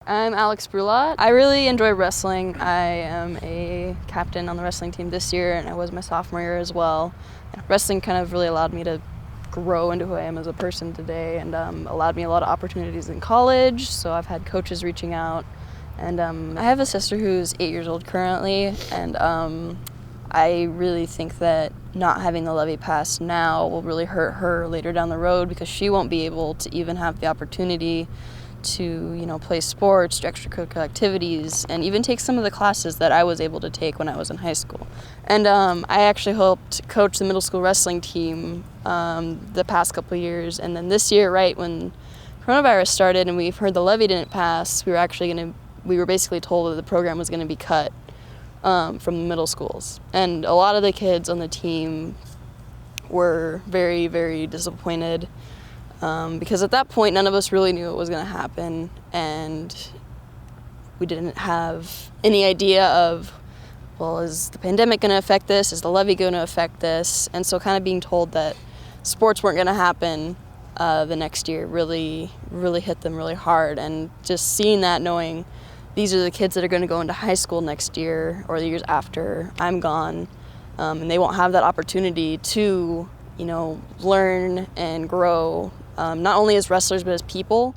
I'm Alex Brulot. I really enjoy wrestling. I am a captain on the wrestling team this year, and I was my sophomore year as well. Wrestling kind of really allowed me to grow into who I am as a person today, and allowed me a lot of opportunities in college, so I've had coaches reaching out. And I have a sister who's 8 years old currently, and I really think that not having the Levy pass now will really hurt her later down the road, because she won't be able to even have the opportunity to, play sports, do extracurricular activities, and even take some of the classes that I was able to take when I was in high school. And I actually helped coach the middle school wrestling team the past couple of years, and then this year, right when coronavirus started and we heard the Levy didn't pass, we were basically told that the program was going to be cut from the middle schools. And a lot of the kids on the team were very, very disappointed. Because at that point, none of us really knew what was going to happen, and we didn't have any idea of, well, is the pandemic going to affect this? Is the Levy going to affect this? And so kind of being told that sports weren't going to happen the next year really, really hit them really hard. And just seeing that, knowing these are the kids that are going to go into high school next year or the years after I'm gone, and they won't have that opportunity to learn and grow, not only as wrestlers but as people.